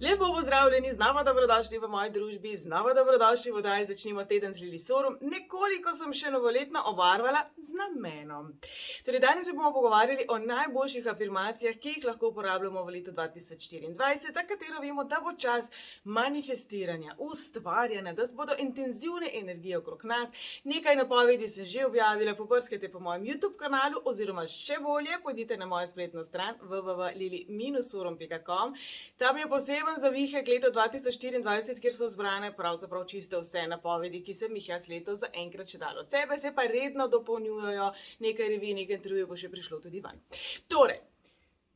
Lepo pozdravljeni, znova dobrodošli v moji družbi, znova dobrodošli v oddaji Začnimo teden z Lili Sorum. Nekoliko sem še novoletno obarvala z namenom. Torej, danes se bomo pogovarjali o najboljših afirmacijah, ki jih lahko uporabljamo v letu 2024, za katero vemo, da bo čas manifestiranja, ustvarjanja, da bodo intenzivne energije okrog nas. Nekaj napovedi sem že objavila, pobrskajte po mojem YouTube kanalu, oziroma še bolje, pojdite na mojo spletno stran www.lili-sorum.com. Tam je poseben zavihek leto 2024, kjer so zbrane pravzaprav čisto vse napovedi, ki sem jih jaz letos zaenkrat še dala od sebe, se pa redno dopolnjujejo, nekaj revij, nekaj intervjujev bo še prišlo tudi ven. Torej,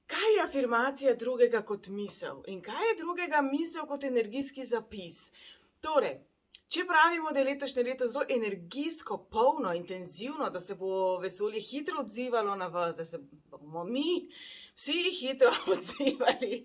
kaj je afirmacija drugega kot misel? In kaj je drugega misel kot energijski zapis? Torej, če pravimo, da je letošnje leto zelo energijsko, polno, intenzivno, da se bo vesolje hitro odzivalo na vas, da se bomo mi vsi hitro odzivali,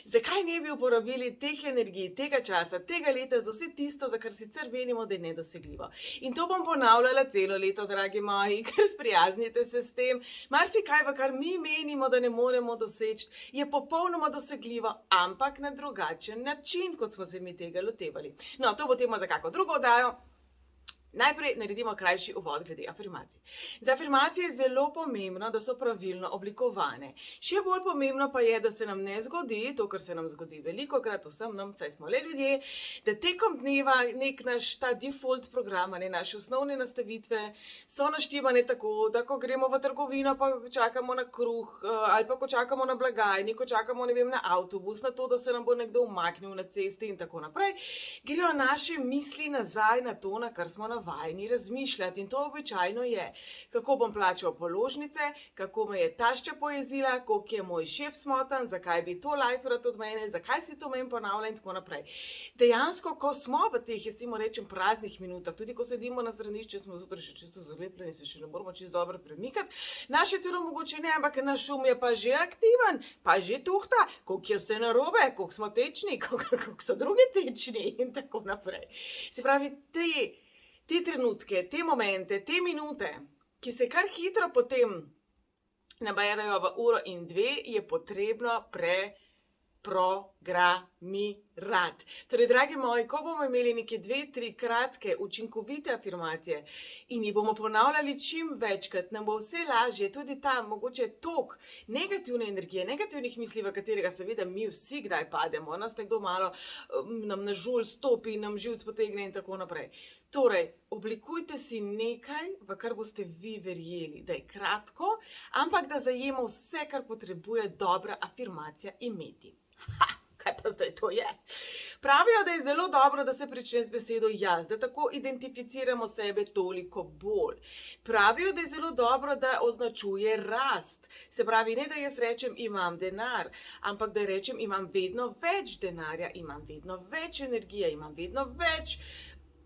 zakaj ne bi uporabili teh energij, tega časa, tega leta za vse tisto, za kar sicer menimo, da je nedosegljivo. In to bom ponavljala celo leto, dragi moji, ker sprijaznite se s tem. Marsikaj, v kar mi menimo, da ne moremo doseči, je popolnoma dosegljivo, ampak na drugačen način, kot smo se mi tega lotevali. No, to bo tema za kako drugo oddajo. Najprej naredimo krajši uvod glede afirmacij. Za afirmacije je zelo pomembno, da so pravilno oblikovane. Še bolj pomembno pa je, da se nam ne zgodi to, kar se nam zgodi velikokrat vsem nam, saj smo le ljudje, da tekom dneva nek naš ta default program, naše osnovne nastavitve so naštimane tako, da ko gremo v trgovino, pa čakamo na kruh, ali pa ko čakamo na blagajni, ko čakamo, ne vem, na avtobus, na to, da se nam bo nekdo umaknil na cesti in tako naprej, grejo naše misli nazaj na to, na kar smo navajeni razmišljati, in to običajno je, kako bom plačal položnice, kako me je tašča pojezila, koliko je moj šef smotan, zakaj bi to life rad od mene, zakaj si to meni ponavlja in tako naprej. Dejansko, ko smo v teh, jaz temu rečem, praznih minutah, tudi ko sedimo na stranišču, smo zjutraj še čisto zalepljeni, se še ne moramo čisto dobro premikati, naše telo mogoče ne, ampak naš um je pa že aktiven, pa že tuhta, koliko je vse narobe, koliko smo tečni, koliko so drugi tečni in tako naprej. Se pravi, te trenutke, te momente, te minute, ki se kar hitro potem naberajo v uro in dve, je potrebno programirati. Torej, dragi moji, ko bomo imeli neke 2-3 kratke, učinkovite afirmacije in jih bomo ponavljali čim večkrat, nam bo vse lažje, tudi ta mogoče tok negativne energije, negativnih misli, v katerega seveda mi vsi kdaj pademo, nas nekdo malo nam na žulj stopi, nam živc potegne in tako naprej. Torej, oblikujte si nekaj, v kar boste vi verjeli, da je kratko, ampak da zajema vse, kar potrebuje dobra afirmacija imeti. Kaj pa zdaj to je? Pravijo, da je zelo dobro, da se prične z besedo jaz, da tako identificiramo sebe toliko bolj. Pravijo, da je zelo dobro, da označuje rast. Se pravi, ne da jaz rečem imam denar, ampak da rečem imam vedno več denarja, imam vedno več energije, imam vedno več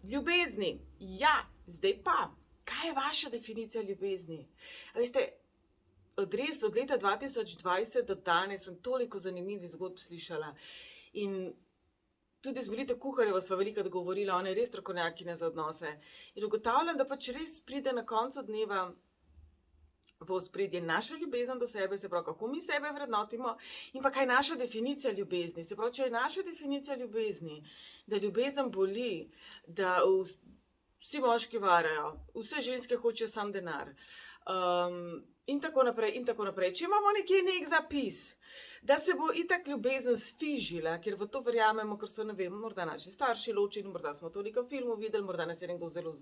ljubezni. Ja, zdaj pa, kaj je vaša definicija ljubezni? Veste, od leta 2020 do danes sem toliko zanimivih zgodb slišala in tudi z Melito Kuharjevo sva velikokrat govorila, ona je res strokovnjakinja za odnose. In ugotavljam, da pač res pride na koncu dneva v ospredje naša ljubezen do sebe, se pravi, kako mi sebe vrednotimo, in pa kaj je naša definicija ljubezni. Se pravi, če je naša definicija ljubezni, da ljubezen boli, da vsi moški varajo, vse ženske hočejo sam denar, in tako naprej, in tako naprej. Če imamo nekje nek zapis, da se bo itak ljubezen sfižila, ker v to verjamemo, ker so, ne vem, morda naši starši ločeni, morda smo to v nekem filmu videli, morda nas je nekdo zelo,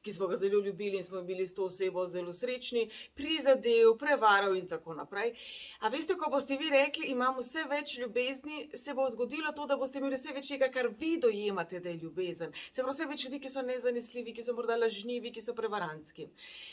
ki smo ga zelo ljubili in smo bili s to osebo zelo srečni, prizadel, prevaral in tako naprej. A veste, ko boste vi rekli, imam vse več ljubezni, se bo zgodilo to, da boste imeli vse več tega, kar vi dojemate, da je ljubezen. Se pravi, vse več ljudi, ki so nezanesljivi, ki so morda lažnivi, ki so prevarantski.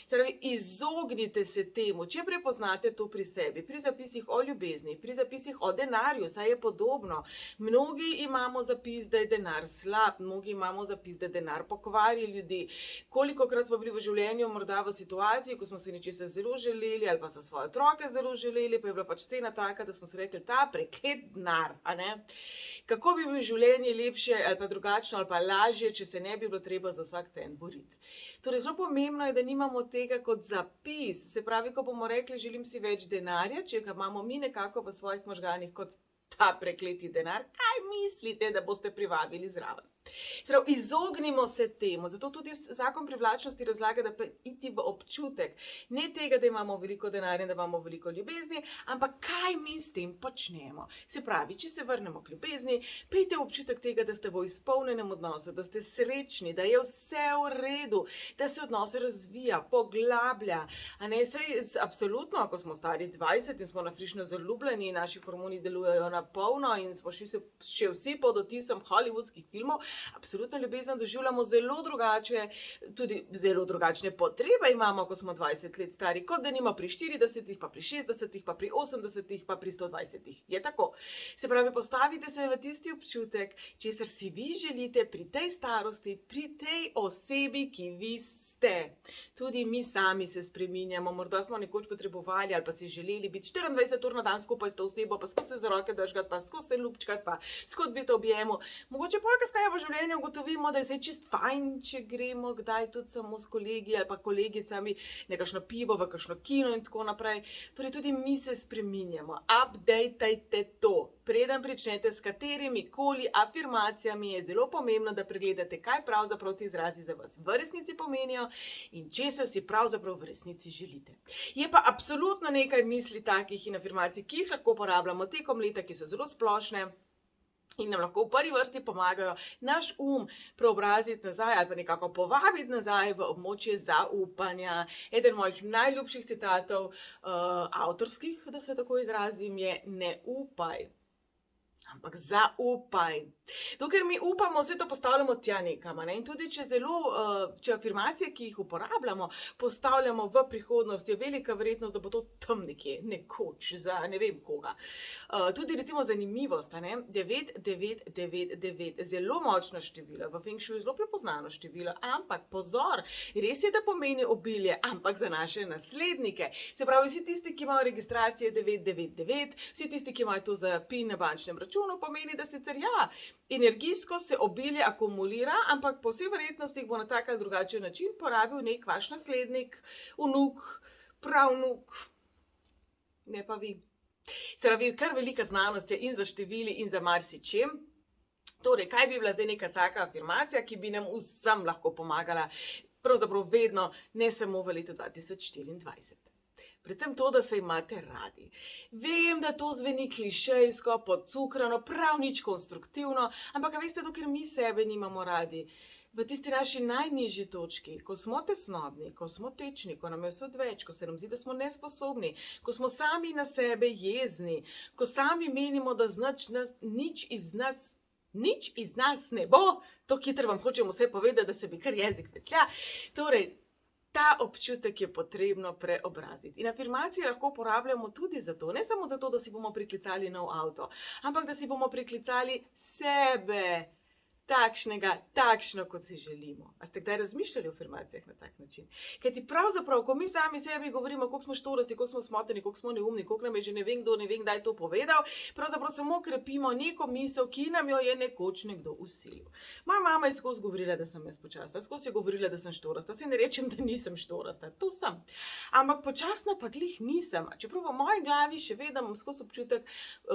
Se pravi, izognite se temu, če prepoznate to pri sebi, pri zapisih o ljubezni, pri zapisih o denarju, saj je podobno. Mnogi imamo zapis, da je denar slab, mnogi imamo zapis, da je denar pokvari ljudi. Kolikokrat smo bili v življenju morda v situaciji, ko smo se nečesa zelo želeli ali pa za svoje otroke zelo želeli, pa je bila pač scena taka, da smo se rekli, ta preklet denar, a ne? Kako bi bilo življenje lepše ali pa drugačno ali pa lažje, če se ne bi bilo treba za vsak cent boriti. Torej, zelo pomembno je, da nimamo tega kot zapis. Se pravi, ko bomo rekli, želim si več denarja, če ga imamo mi nekako v svojih možganih kot ta prekleti denar, kaj mislite, da boste privabili zraven? Prav, izognimo se temu, zato tudi zakon privlačnosti razlaga, da pa iti v občutek, ne tega, da imamo veliko denarja in da imamo veliko ljubezni, ampak kaj mi s tem počnemo. Se pravi, če se vrnemo k ljubezni, pejte v občutek tega, da ste v izpolnjenem odnosu, da ste srečni, da je vse v redu, da se odnos razvija, poglablja. A ne, saj absolutno, ko smo stari 20 in smo nafrišno zaljubljeni, naši hormoni delujejo na polno in smo še vsi pod otisom hollywoodskih filmov, absolutno ljubezen doživljamo zelo drugače, tudi zelo drugačne potrebe imamo, ko smo 20 let stari, kot da nima pri 40, pa pri 60, pa pri 80, pa pri 120. Je tako. Se pravi, postavite se v tisti občutek, česar si vi želite pri tej starosti, pri tej osebi, ki vi ste. Tudi mi sami se spreminjamo, morda smo nekoč potrebovali ali pa si želeli biti 24 ur na dan skupaj s to osebo, pa skozi se za roke držati, pa skozi se ljubčkati, pa skozi biti objemu. Mogoče pol kasneje v življenju ugotovimo, da je vse čist fajn, če gremo kdaj tudi samo s kolegi ali pa kolegicami nekakšno pivo, v kakšno kino in tako naprej. Torej tudi mi se spreminjamo. Updateajte to. Preden pričnete s katerimi koli afirmacijami, je zelo pomembno, da pregledate, kaj pravzaprav ti izrazi za vas v resnici pomenijo in česa si pravzaprav v resnici želite. Je pa absolutno nekaj misli takih in afirmacij, ki jih lahko uporabljamo tekom leta, ki so zelo splošne in nam lahko v prvi vrsti pomagajo naš preobraziti nazaj ali pa nekako povabiti nazaj v območje zaupanja. Eden mojih najljubših citatov, avtorskih, da se tako izrazim, je: ne upaj, ampak zaupaj. Dokler mi upamo, vse to postavljamo tja nekam. In tudi če afirmacije, ki jih uporabljamo, postavljamo v prihodnost, je velika verjetnost, da bo to tam nekje, nekoč, za ne vem koga. Tudi recimo zanimivost, 9999, zelo močno število, v Feng Shuiu zelo prepoznano število, ampak pozor, res je, da pomeni obilje, ampak za naše naslednike. Se pravi, vsi tisti, ki imajo registracije 999, vsi tisti, ki imajo to za PIN na bančnem računu, pomeni, da sicer ja, energijsko se obilje akumulira, ampak po vsej verjetnosti jih bo na tak ali drugačen način porabil nek vaš naslednik, vnuk, pravnuk, ne pa vi. Se pravi, kar velika znanost je in za števili in za marsičem. Torej, kaj bi bila zdaj neka taka afirmacija, ki bi nam vsem lahko pomagala, pravzaprav vedno, ne samo v letu 2024. Predvsem to, da se imate radi. Vem, da to zveni klišejsko, podcukrano, prav nič konstruktivno, ampak veste, dokler mi sebe nimamo radi, v tisti naši najnižji točki, ko smo tesnobni, ko smo tečni, ko nam je vse odveč, ko se nam zdi, da smo nesposobni, ko smo sami na sebe jezni, ko sami menimo, da nič iz nas ne bo, to hitro vam hočem vse povedati, da se mi kar jezik veclja. Torej, ta občutek je potrebno preobraziti. In afirmacije lahko uporabljamo tudi zato, ne samo zato, da si bomo priklicali nov avto, ampak da si bomo priklicali sebe, takšno, kot si želimo. A ste kdaj razmišljali o afirmacijah na tak način? Kajti pravzaprav, ko mi sami sebi govorimo, koliko smo štorasti, koliko smo smotani, koliko smo neumni, koliko nam je že ne vem kdo, ne vem kdaj to povedal, pravzaprav samo krepimo neko misel, ki nam jo je nekoč nekdo vsilil. Moja mama je skozi govorila, da sem jaz počasna, skozi je govorila, da sem štorasta. Saj ne rečem, da nisem štorasta, to sem. Ampak počasna pa glih nisem. Čeprav v moji glavi še vedno imam skozi občutek,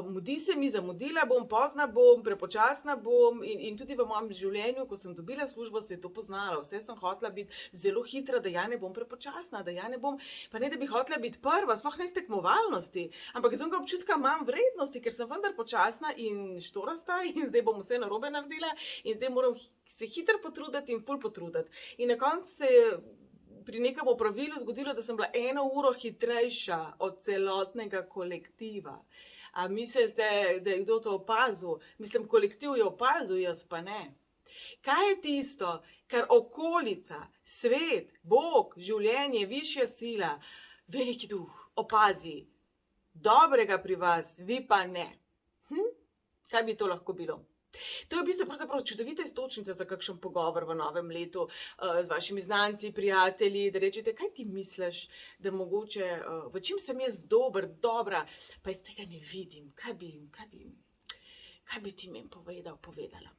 mudi se mi, zamudila bom, pozna bom, prepočasna bom in tudi v mojem življenju, ko sem dobila službo, se je to poznalo. Vse sem hotela biti zelo hitra, da ja ne bom prepočasna, da ja ne bom, pa ne da bi hotela biti prva, sploh ne iz tekmovalnosti, ampak iz onega občutka imam vrednosti, ker sem vendar počasna in štorasta in zdaj bom vse narobe naredila in zdaj moram se hitro potruditi in ful potruditi. In na koncu se je pri nekem opravilu zgodilo, da sem bila 1 uro hitrejša od celotnega kolektiva. A mislite, da je kdo to opazil? Mislim, kolektiv je opazil, jaz pa ne. Kaj je tisto, kar okolica, svet, Bog, življenje, višja sila, veliki duh opazi dobrega pri vas, vi pa ne? Kaj bi to lahko bilo? To je v bistvu pravzaprav čudovita iztočnica za kakšen pogovor v novem letu z vašimi znanci, prijatelji, da rečete, kaj ti misliš, da mogoče, v čem sem jaz dobra, pa iz tega ne vidim, kaj bi ti meni povedala.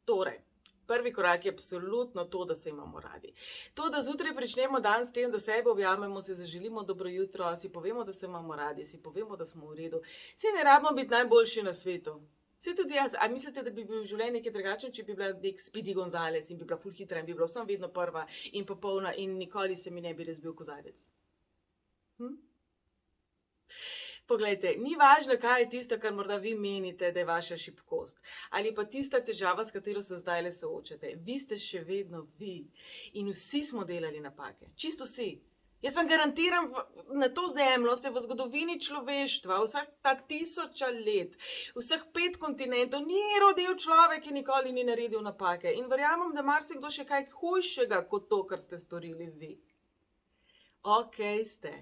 Torej, Prvi korak je absolutno to, da se imamo radi. To, da zjutraj pričnemo dan s tem, da sebe objamemo, si zaželimo dobro jutro, si povemo, da se imamo radi, si povemo, da smo v redu. Saj ne rabimo biti najboljši na svetu. Saj tudi jaz. A mislite, da bi bil življenje nekaj drugačen, če bi bila nek Speedy Gonzales in bi bila ful hitra in bi bila vsem vedno prva in popolna in nikoli se mi ne bi razbil kozarec? Poglejte, ni važno, kaj je tisto, kar morda vi menite, da je vaša šibkost. Ali pa tista težava, s katero se zdaj le soočate. Vi ste še vedno vi. In vsi smo delali napake. Čisto vsi. Jaz vam garantiram, na to zemljo se v zgodovini človeštva, vseh ta 1000 let, vseh 5 kontinentov, ni rodil človek, ki nikoli ni naredil napake. In verjamem, da marsikdo še kaj hujšega kot to, kar ste storili vi. Okej ste.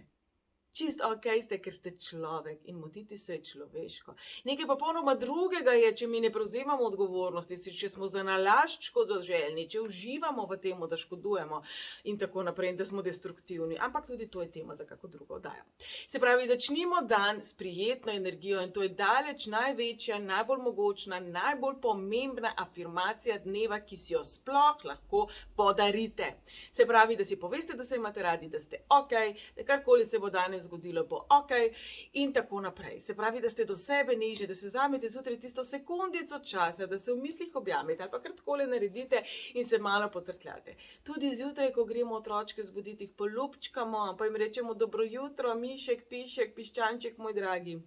Čist okej ste, ker ste človek in motiti se je človeško. Nekaj popolnoma drugega je, če mi ne prevzemamo odgovornosti, če smo za nalašč škodoželjni, če uživamo v tem, da škodujemo in tako naprej, in da smo destruktivni. Ampak tudi to je tema za kako drugo oddajo. Se pravi, začnimo dan s prijetno energijo in to je daleč največja, najbolj mogočna, najbolj pomembna afirmacija dneva, ki si jo sploh lahko podarite. Se pravi, da si poveste, da se imate radi, da ste okej, da karkoli se bo danes zgodilo, bo okej in tako naprej. Se pravi, da ste do sebe nižji, da si vzamete zjutraj tisto sekundico časa, da se v mislih objamete ali pa kar takole naredite in se malo pocrkljate. Tudi zjutraj, ko gremo otročke zbuditi, jih poljubčkamo, pa jim rečemo dobro jutro, mišek, pišek, piščanček, moj dragi,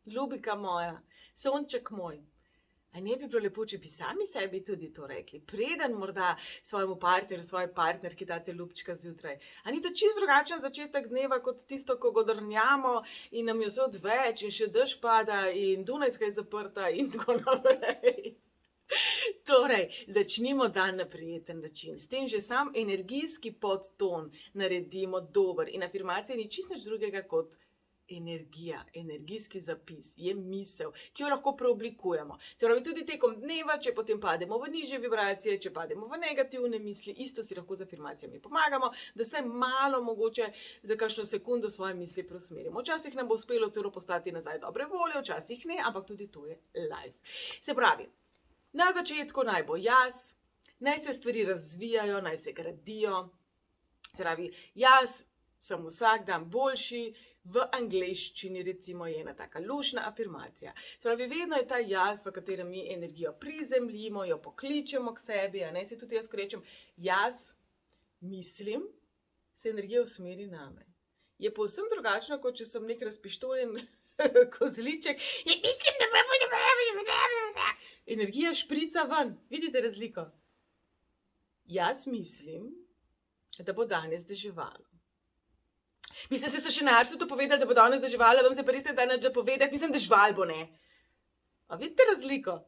ljubika moja, sonček moj. A ne bi bilo lepo, če bi sami sebi tudi to rekli, preden morda svojemu partnerju, svoji partnerki date ljubčka zjutraj. A ni to čisto drugačen začetek dneva, kot tisto, ko godrnjamo in nam je vse odveč in še dež pada in Dunajska je zaprta in tako naprej. Torej, začnimo dan na prijeten način. S tem že sam energijski podton naredimo dober in afirmacija ni čisto nič drugega kot energija, energijski zapis, je misel, ki jo lahko preoblikujemo. Se pravi, tudi tekom dneva, če potem pademo v nižje vibracije, če pademo v negativne misli, isto si lahko z afirmacijami pomagamo, da se malo mogoče za kakšno sekundo svoje misli preusmerimo. Včasih nam bo uspelo celo postati nazaj dobre volje, včasih ne, ampak tudi to je life. Se pravi, na začetku naj bo jaz, naj se stvari razvijajo, naj se gradijo. Se pravi, jaz sem vsak dan boljši, v angleščini recimo je ena taka lušna afirmacija. Se pravi, vedno je ta jaz, v katerem mi energijo prizemljimo, jo pokličemo k sebi, a ne, se tudi jaz, ko rečem jaz mislim, se energija usmeri name. Je povsem drugačno, kot če sem nek razpištoljen kozliček in mislim, da energija šprica ven. Vidite razliko? Jaz mislim, da bo danes deževalo. Mislim, se so še na Arsu to povedali, da bo danes deževalo, vam se pa res ne da nič povedati, mislim, dežval bo, ne. A vidite razliko?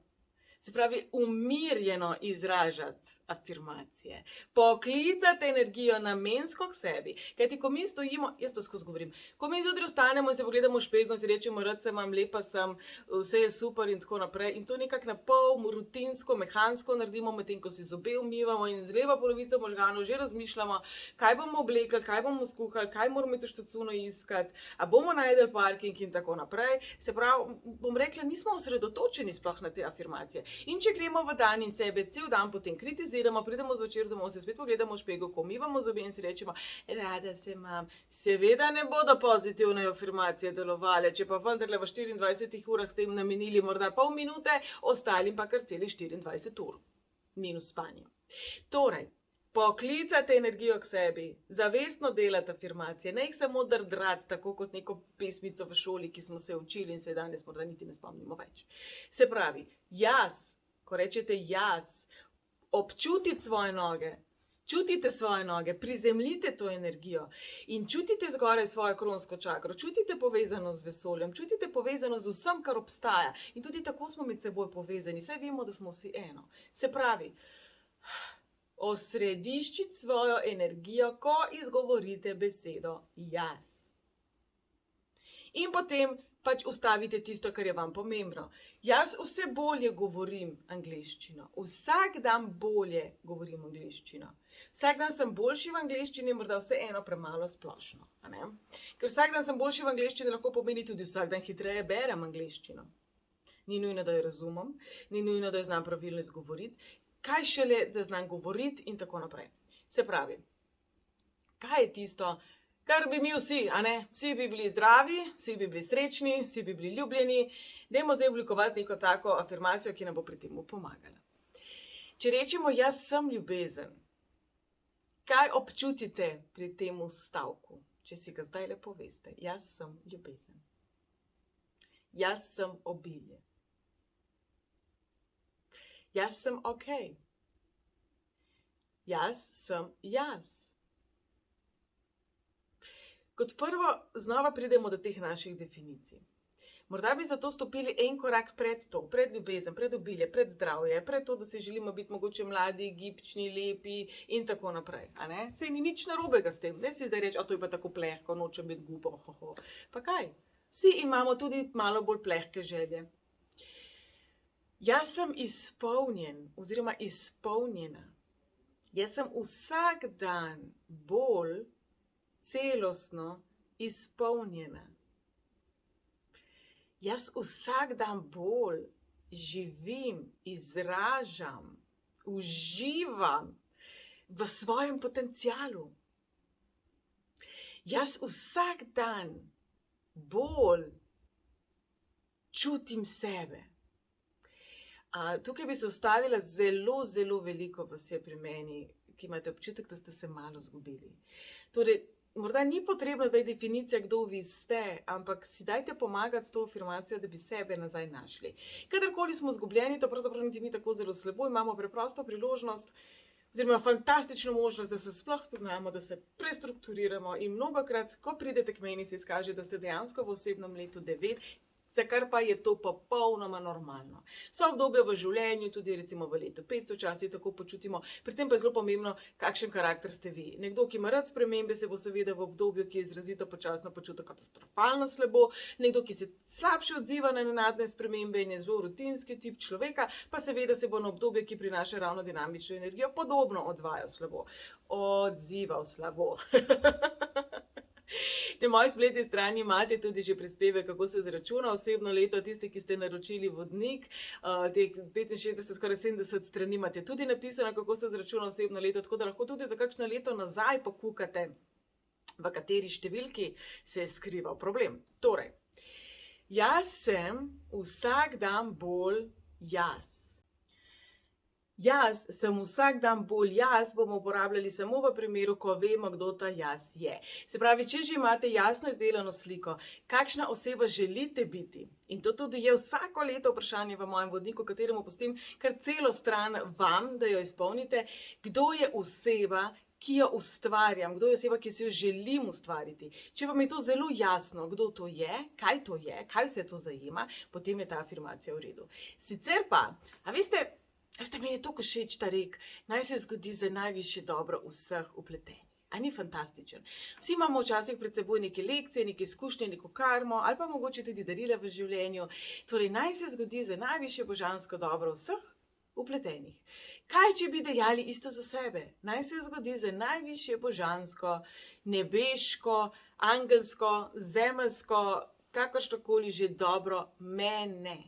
Se pravi, umirjeno izražati afirmacije. Poklicati energijo namensko k sebi. Kajti, ko mi stojimo, jaz to skozi govorim, ko mi zjutraj vstanemo in se pogledamo v špegel in si rečemo, rad se imam, lepa sem, vse je super in tako naprej. In to nekako na pol rutinsko, mehansko naredimo, medtem ko si zobe umivamo in z levo polovico možganov že razmišljamo, kaj bomo oblekli, kaj bomo skuhali, kaj moramo iti v štacuno iskati, a bomo najdeli parking in tako naprej. Se pravi, bom rekla, nismo osredotočeni sploh na te afirmacije. In če gremo v dan in sebe cel dan potem kritiziramo, pridemo zvečer domov, se spet pogledamo v špegel, ko umivamo zobe in si rečemo, rada se imam. Seveda ne bodo pozitivne afirmacije delovale, če pa vendarle v 24 urah ste jim namenili morda pol minute, ostalim pa kar celi 24 ur. Minus spanje. Torej, poklicate energijo k sebi, zavestno delate afirmacije, ne jih samo drdrati, tako kot neko pesmico v šoli, ki smo se učili in se danes morda niti ne spomnimo več. Se pravi, jaz, ko rečete jaz, občutite svoje noge, čutite svoje noge, prizemljite to energijo in čutite zgoraj svojo kronsko čakro, čutite povezano z vesoljem, čutite povezano z vsem, kar obstaja in tudi tako smo med seboj povezani, saj vemo, da smo vsi eno. Se pravi, osrediščiti svojo energijo, ko izgovorite besedo jaz. In potem pač ustavite tisto, kar je vam pomembno. Jaz vse bolje govorim angleščino. Vsak dan bolje govorim angleščino. Vsak dan sem boljši v angleščini, morda vseeno premalo splošno. A ne? Ker vsak dan sem boljši v angleščini, lahko pomeni tudi vsak dan hitreje berem angleščino. Ni nujno, da jo razumem, ni nujno, da jo znam pravilno izgovoriti. kaj šele, da znam govoriti in tako naprej. Se pravi, kaj je tisto, kar bi mi vsi, a ne? Vsi bi bili zdravi, vsi bi bili srečni, vsi bi bili ljubljeni. Dajmo zdaj oblikovati neko tako afirmacijo, ki nam bo pri tem pomagala. Če rečemo, jaz sem ljubezen, kaj občutite pri tem stavku, če si ga zdaj lepo veste? Jaz sem ljubezen. Jaz sem obilje. Jaz sem okej. Jaz sem jaz. Kot prvo, znova pridemo do teh naših definicij. Morda bi zato stopili en korak pred to, pred ljubezen, pred obilje, pred zdravje, pred to, da si želimo biti mogoče mladi, gibčni, lepi in tako naprej. Saj ni nič narobega s tem. Ne si zdaj reči, to je pa tako plehko, nočem biti gubo. Pa kaj? Vsi imamo tudi malo bolj plehke želje. Jaz sem izpolnjen oziroma izpolnjena. Jaz sem vsak dan bolj celostno izpolnjena. Jaz vsak dan bolj živim, izražam, uživam v svojem potencialu. Jaz vsak dan bolj čutim sebe. Tukaj bi se ustavila, zelo veliko vas je pri meni, ki imate občutek, da ste se malo izgubili. Torej, morda ni potrebna zdaj definicija, kdo vi ste, ampak si dajte pomagati s to afirmacijo, da bi sebe nazaj našli. Kadarkoli smo izgubljeni, to pravzaprav niti ni tako zelo slabo, imamo preprosto priložnost, oziroma fantastično možnost, da se sploh spoznamo, da se prestrukturiramo in mnogokrat, ko pridete k meni, se izkaže, da ste dejansko v osebnem letu 9, za kar pa je to popolnoma normalno. So obdobja v življenju, tudi recimo v letu 5 se včasih tako počutimo, pri tem pa je zelo pomembno, kakšen karakter ste vi. Nekdo, ki ima rad spremembe, se bo seveda v obdobju, ki je izrazito počasno, počutil katastrofalno slabo, nekdo, ki se slabše odziva na nenadne spremembe in je zelo rutinski tip človeka, pa seveda se bo na obdobje, ki prinaša ravno dinamično energijo, podobno odzival slabo. Na moji spletni strani imate tudi že prispevek, kako se izračuna osebno leto. Tisti, ki ste naročili vodnik, teh 65, skoraj 70 strani imate tudi napisano, kako se izračuna osebno leto, tako da lahko tudi za kakšno leto nazaj pokukate, v kateri številki se je skrival problem. Torej, jaz sem vsak dan bolj jaz. Jaz sem vsak dan bolj jaz, bomo uporabljali samo v primeru, ko vemo, kdo ta jaz je. Se pravi, če že imate jasno izdelano sliko, kakšna oseba želite biti, in to tudi je vsako leto vprašanje v mojem vodniku, kateremu pustim kar celo stran vam, da jo izpolnite, kdo je oseba, ki jo ustvarjam, kdo je oseba, ki si jo želim ustvariti. Če vam je to zelo jasno, kdo to je, kaj vse to zajema, potem je ta afirmacija v redu. Sicer pa, veste, meni je toliko všeč ta rek, naj se zgodi za najvišje dobro vseh vpletenih. A ni fantastičen? Vsi imamo včasih pred seboj neke lekcije, neke izkušnje, neko karmo, ali pa mogoče tudi darila v življenju. Torej, naj se zgodi za najvišje božansko dobro vseh vpletenih. Kaj, če bi dejali isto za sebe? Naj se zgodi za najvišje božansko, nebeško, angelsko, zemeljsko, kakršnokoli že dobro mene.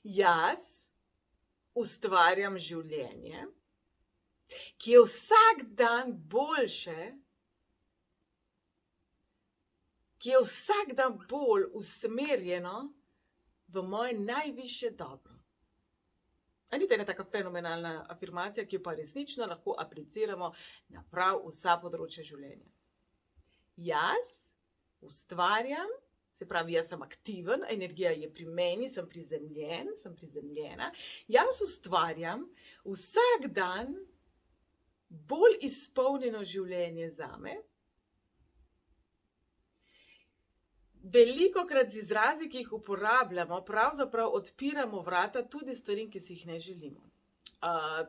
Jaz ustvarjam življenje, ki je vsak dan boljše, ki je vsak dan bolj usmerjeno v moje najvišje dobro. A ni to ena taka fenomenalna afirmacija, ki jo pa resnično lahko apliciramo na prav vsa področja življenja. Jaz ustvarjam, se pravi, jaz sem aktiven, energija je pri meni, sem prizemljena. Jaz ustvarjam vsak dan bolj izpolnjeno življenje zame. Velikokrat z izrazi, ki jih uporabljamo, pravzaprav odpiramo vrata tudi stvarim, ki si jih ne želimo.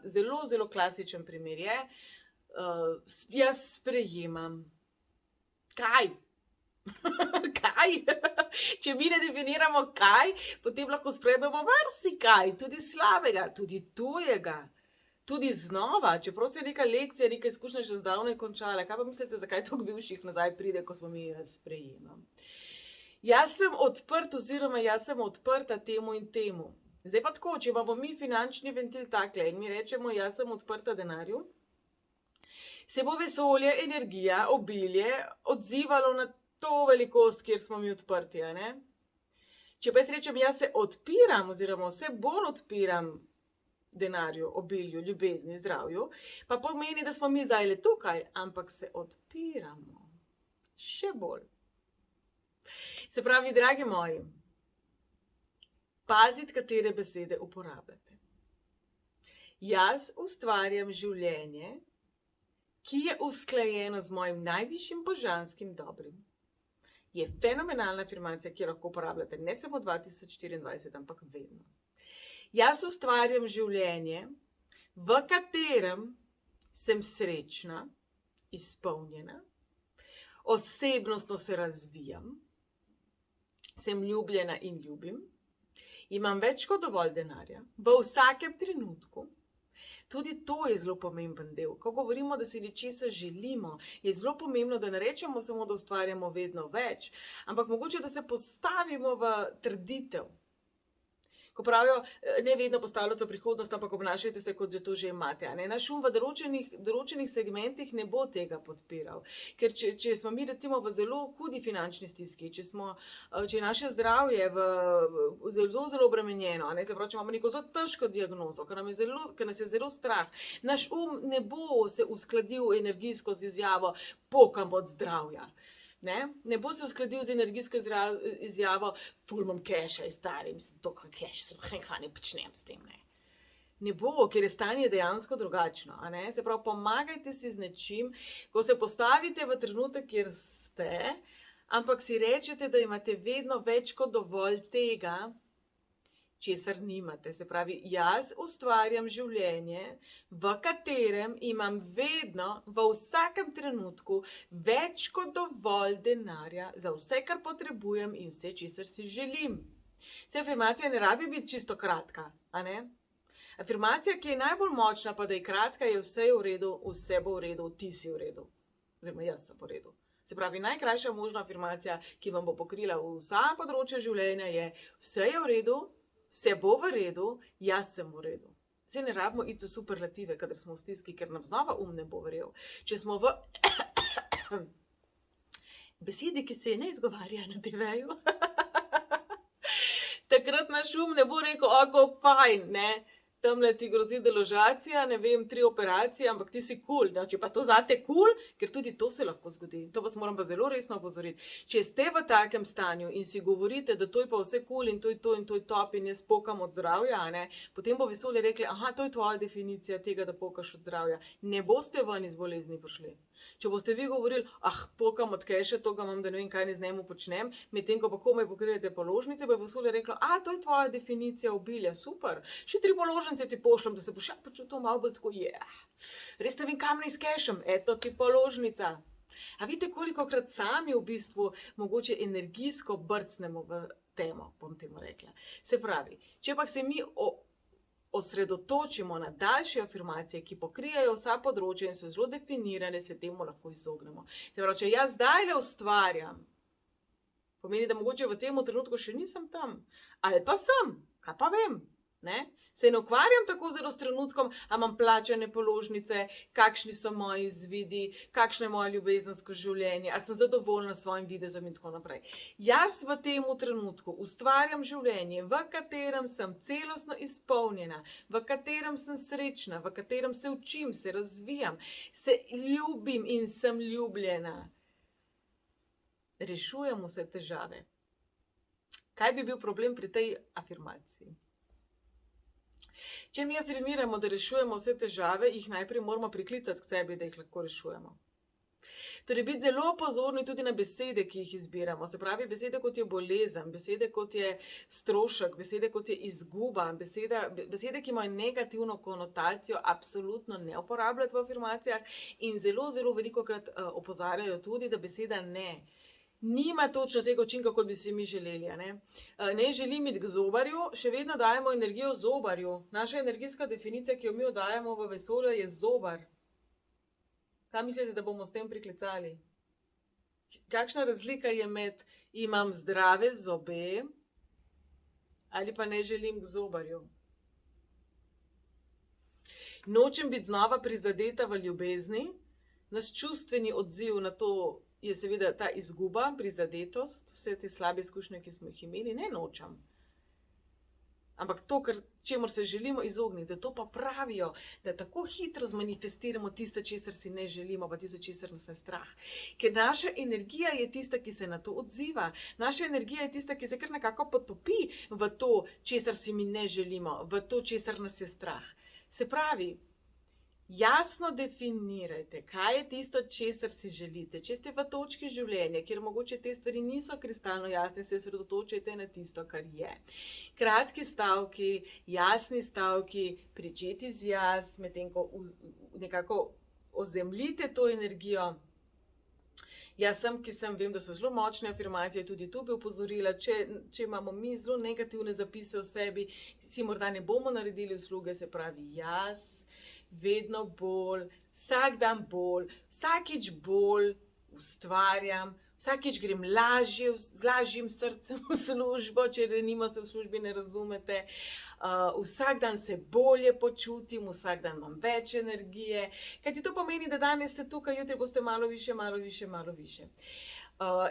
Zelo klasičen primer je, jaz sprejemam. Kaj? Kaj? Če mi ne definiramo kaj, potem lahko sprejmemo marsikaj, tudi slabega, tudi tujega, tudi znova, čeprav se je neka lekcija, neka izkušnja še zdavnaj končala. Kaj pa mislite, zakaj toliko bivših nazaj pride, ko smo mi sprejemam? Jaz sem odprt oziroma jaz sem odprta temu in temu. Zdaj pa tako, če imamo mi finančni ventil takle in mi rečemo, jaz sem odprta denarju, se bo vesolje, energija, obilje odzivalo na to velikost, kjer smo mi odprti, a ne? Če pa jaz rečem, jaz se odpiram oziroma vse bolj odpiram denarju, obilju, ljubezni, zdravju, pa pomeni, da smo mi zdajle tukaj, ampak se odpiramo še bolj. Se pravi, dragi moji, pazite, katere besede uporabljate. Jaz ustvarjam življenje, ki je usklajeno z mojim najvišjim božanskim dobrim. Je fenomenalna afirmacija, ki jo lahko uporabljate ne samo 2024, ampak vedno. Jaz ustvarjam življenje, v katerem sem srečna, izpolnjena, osebnostno se razvijam, sem ljubljena in ljubim, imam več kot dovolj denarja, v vsakem trenutku. Tudi to je zelo pomemben del. Ko govorimo, da si nečesa želimo, je zelo pomembno, da ne rečemo samo, da ustvarjamo vedno več, ampak mogoče, da se postavimo v trditev. Ko pravijo, ne vedno postavljati v prihodnost, ampak obnašajte se, kot že to že imate. A ne? Naš v določenih segmentih ne bo tega podpiral. Ker če smo mi recimo v zelo hudi finančni stiski, če je naše zdravje zelo, zelo obremenjeno, se pravi, če imamo neko zelo težko diagnozo, ker nas je zelo strah, naš ne bo se uskladil energijsko z izjavo pokam od zdravja. Ne bo se uskladil z energijsko izjavo ful imam keša, stari, mislim, toliko keša, kaj ne počnem s tem, ne. Ne bo, ker je stanje dejansko drugačno, a ne. Se pravi, pomagajte si z nečim, ko se postavite v trenutek, kjer ste, ampak si rečete, da imate vedno več kot dovolj tega, česar nimate. Se pravi, jaz ustvarjam življenje, v katerem imam vedno, v vsakem trenutku, več kot dovolj denarja za vse, kar potrebujem in vse, česar si želim. Se afirmacija ne rabi biti čisto kratka, a ne? Afirmacija, ki je najbolj močna, pa da je kratka, je vse je v redu, vse bo v redu, ti si v redu. Oziroma, jaz sem v redu. Se pravi, najkrajša možna afirmacija, ki vam bo pokrila vsa področja življenja, je vse je v redu, vse bo v redu, jaz sem v redu. Saj ne rabimo iti v superlative, kadar smo v stiski, ker nam znova ne bo verjel. Če smo v besedi, ki se ne izgovarja na TV-ju, takrat naš ne bo rekel, kako fajn, ne. Tamle ti grozi deložacija, ne vem, 3 operacije, ampak ti si kul. Če pa to zate kul, ker tudi to se lahko zgodi. To vas moram pa zelo resno opozoriti. Če ste v takem stanju in si govorite, da to je pa vse kul in to je to in to je top in jaz pokam od zdravja, ne, potem bo vesolje rekli, aha, to je tvoja definicija tega, da pokaš od zdravja. Ne boste ven iz bolezni prišli. Če boste vi govorili, pokam od keše, to ga imam, da ne vem, kaj ne z njemu počnem, medtem ko pa komaj pokrijete položnice, bo vesolje reklo, to je tvoja definicija obilja, super. Še 3 položnice ti pošljem, da se boš počutil malo bolj tako, res ne vem, kam naj s kešem, eto ti položnica. A vidite, kolikokrat sami v bistvu mogoče energijsko brcnemo v temo, bom temu rekla. Se pravi, če pa se mi osredotočimo na daljše afirmacije, ki pokrijajo vsa področja in so zelo definirane, se temu lahko izognemo. Se pravi, če jaz zdajle ustvarjam, pomeni, da mogoče v tem trenutku še nisem tam, ali pa sem, kaj pa vem, ne? Se ne ukvarjam tako zelo s trenutkom, a imam plačane položnice, kakšni so moji izvidi, kakšno je moje ljubezensko življenje, a sem zadovoljna s svojim videzom in tako naprej. Jaz v tem trenutku ustvarjam življenje, v katerem sem celostno izpolnjena, v katerem sem srečna, v katerem se učim, se razvijam, se ljubim in sem ljubljena. Rešujem vse težave. Kaj bi bil problem pri tej afirmaciji? Če mi afirmiramo, da rešujemo vse težave, jih najprej moramo priklicati k sebi, da jih lahko rešujemo. Torej, biti zelo pozorni tudi na besede, ki jih izbiramo. Se pravi, besede kot je bolezen, besede kot je strošek, besede kot je izguba, besede, ki imajo negativno konotacijo, absolutno ne uporabljati v afirmacijah in zelo, zelo velikokrat opozarjajo tudi, da beseda ne nima točno tega učinka, kot bi si mi želeli. Ne želim iti k zobarju, še vedno dajemo energijo zobarju. Naša energijska definicija, ki jo mi oddajamo v vesolje, je zobar. Kaj mislite, da bomo s tem priklicali? Kakšna razlika je med imam zdrave zobe ali pa ne želim k zobarju. Nočem biti znova prizadeta v ljubezni, naš čustveni odziv na to je seveda ta izguba, prizadetost, vse te slabe izkušnje, ki smo jih imeli, ne nočem. Ampak to, čemur se želimo izogniti, zato pa pravijo, da tako hitro zmanifestiramo tisto, česar si ne želimo, pa tisto, česar nas je strah. Ker naša energija je tista, ki se na to odziva. Naša energija je tista, ki se kar nekako potopi v to, česar si mi ne želimo, v to, česar nas je strah. Se pravi, jasno definirajte, kaj je tisto, česar si želite. Če ste v točki življenja, kjer mogoče te stvari niso kristalno jasne, se osredotočite na tisto, kar je. Kratki stavki, jasni stavki, pričeti z jaz, medtem ko nekako ozemljite to energijo. Jaz sem, ki vem, da so zelo močne afirmacije, tudi tu bi opozorila, če imamo mi zelo negativne zapise v sebi, si morda ne bomo naredili usluge, se pravi jaz, vedno bolj, vsak dan bolj, vsakič bolj ustvarjam, vsakič grem lažje, z lažjim srcem v službo, če denimo se v službi ne razumete. Vsak dan se bolje počutim, vsak dan imam več energije. Kajti to pomeni, da danes ste tukaj, jutri boste malo više, malo više, malo više.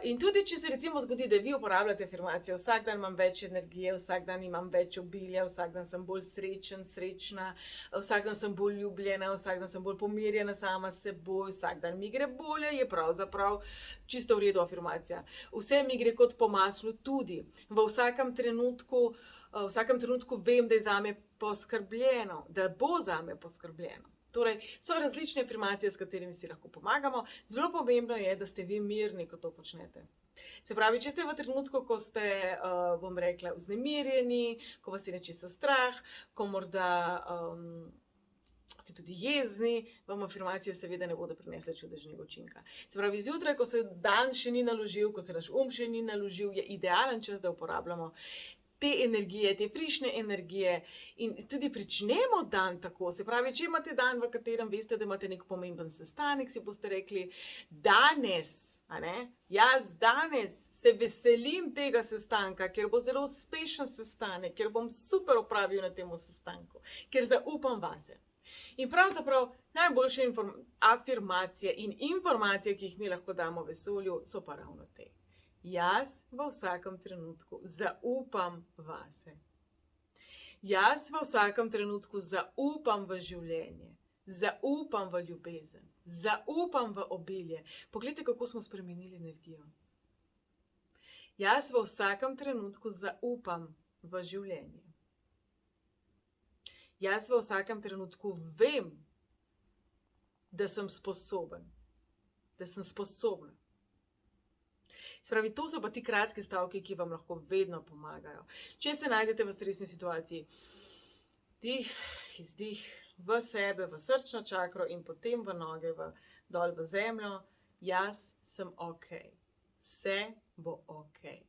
In tudi, če se recimo zgodi, da vi uporabljate afirmacijo, vsak dan imam več energije, vsak dan imam več obilja, vsak dan sem bolj srečen, srečna, vsak dan sem bolj ljubljena, vsak dan sem bolj pomirjena sama s seboj, vsak dan mi gre bolje, je pravzaprav čisto v redu afirmacija. Vse mi gre kot po maslu tudi. V vsakem trenutku vem, da je zame poskrbljeno, da bo zame poskrbljeno. Torej, so različne afirmacije, s katerimi si lahko pomagamo. Zelo pomembno je, da ste vi mirni, ko to počnete. Se pravi, če ste v trenutku, ko ste, bom rekla, vznemirjeni, ko vas je nečesa strah, ko morda ste tudi jezni, vam afirmacije seveda ne bodo prinesle čudežnega učinka. Se pravi, zjutraj, ko se dan še ni naložil, ko se naš še ni naložil, je idealen čas, da uporabljamo te energije, te frišne energije in tudi pričnemo dan tako. Se pravi, če imate dan, v katerem veste, da imate nek pomemben sestanek, si boste rekli, danes, jaz danes se veselim tega sestanka, ker bo zelo uspešen sestanek, ker bom super opravil na tem sestanku, ker zaupam vase. In pravzaprav najboljše afirmacije in informacije, ki jih mi lahko damo vesolju, so pa ravno te. Jaz v vsakem trenutku zaupam vase. Jaz v vsakem trenutku zaupam v življenje, zaupam v ljubezen, zaupam v obilje. Poglejte, kako smo spremenili energijo. Jaz v vsakem trenutku zaupam v življenje. Jaz v vsakem trenutku vem, da sem sposoben, da sem sposobna. Se pravi, to so pa ti kratki stavki, ki vam lahko vedno pomagajo. Če se najdete v stresni situaciji, dih, izdih v sebe, v srčno čakro in potem v noge, dol v zemljo, jaz sem okej. Vse bo okej.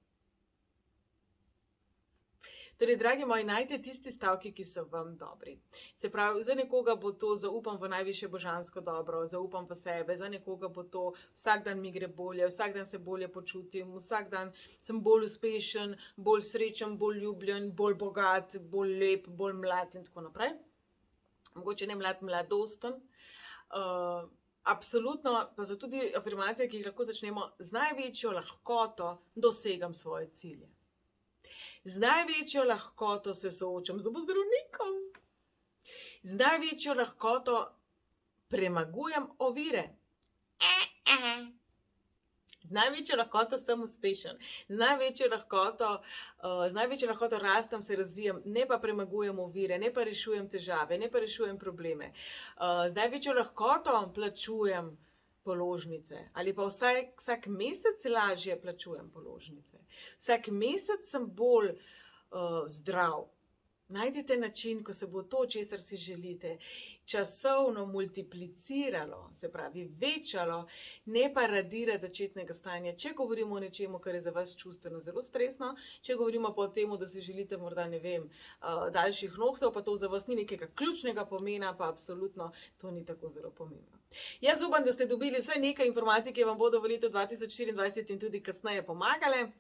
Torej, dragi moji, najte tisti stavki, ki so vam dobri. Se pravi, za nekoga bo to zaupam v najvišje božansko dobro, zaupam v sebe, za nekoga bo to vsak dan mi gre bolje, vsak dan se bolje počutim, vsak dan sem bolj uspešen, bolj srečen, bolj ljubljen, bolj bogat, bolj lep, bolj mlad in tako naprej. Mogoče ne mlad, mladosten. Absolutno pa so tudi afirmacije, ki jih lahko začnemo z največjo lahkoto dosegam svoje cilje. Z največjo lahkoto se soočam z zobozdravnikom. Z največjo lahkoto premagujem ovire. Z največjo lahkoto sem uspešen. Z največjo lahkoto rastem, se razvijam, ne pa premagujem ovire, ne pa rešujem težave, ne pa rešujem probleme. Z največjo lahkoto plačujem položnice ali pa vsak mesec lažje plačujem položnice. Vsak mesec sem bolj zdrav. Najdite način, ko se bo to, česar si želite, časovno multipliciralo, se pravi večalo, ne pa radirati začetnega stanja. Če govorimo o nečemu, kar je za vas čustveno zelo stresno, če govorimo pa o tem, da si želite morda, ne vem, daljših nohtov, pa to za vas ni nekega ključnega pomena, pa absolutno to ni tako zelo pomembno. Jaz upam, da ste dobili vsaj nekaj informacij, ki vam bodo v letu 2024 in tudi kasneje pomagale.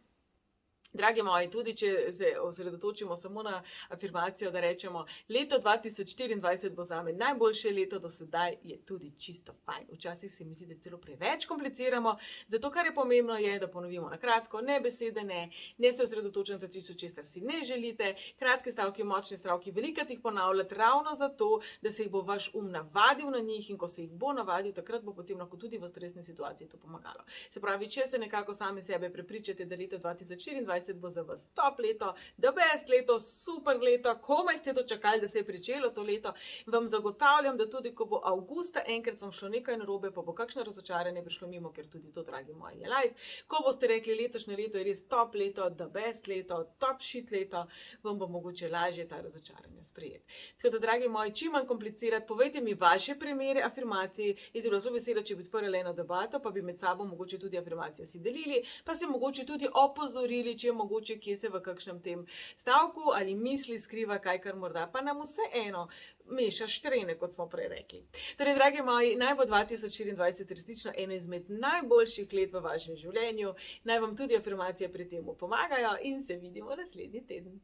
Dragi moji, tudi če se osredotočimo samo na afirmacijo, da rečemo, leto 2024 bo zame najboljše leto do sedaj, je tudi čisto fajn. Včasih se mi zdi, da celo preveč kompliciramo, zato kar je pomembno je, da ponovimo na kratko, ne besede, ne se osredotočiti na tisto, česar si ne želite, kratke stavke, močne stavke, velikokrat jih ponavljati ravno zato, da se jih bo vaš navadil na njih in ko se jih bo navadil, takrat bo potem lahko tudi v stresni situaciji to pomagalo. Se pravi, če se nekako sami sebe prepričate, da leto 2024 bo za vas top leto, the best leto, super leto, komaj ste to čakali, da se je pričelo to leto, vam zagotavljam, da tudi ko bo avgusta enkrat vam šlo nekaj narobe, pa bo kakšno razočaranje prišlo mimo, ker tudi to, dragi moji, je life. Ko boste rekli, letošnje leto je res top leto, the best leto, top shit leto, vam bo mogoče lažje ta razočaranje sprejeti. Tako da, dragi moji, čim manj komplicirati, povejte mi vaše primere afirmacij. Jaz bi bila zelo vesela, če bi odprli eno debato, pa bi med sabo mogoče tudi afirmacije si delili, pa se mogoče tudi opozorili, če je mogoče, kje se v kakšnem tem stavku ali misli skriva kaj, kar morda pa nam vseeno meša štrene, kot smo prej rekli. Torej, dragi moji, naj bo 2024 resnično eno izmed najboljših let v vašem življenju, naj vam tudi afirmacije pri tem pomagajo in se vidimo naslednji teden.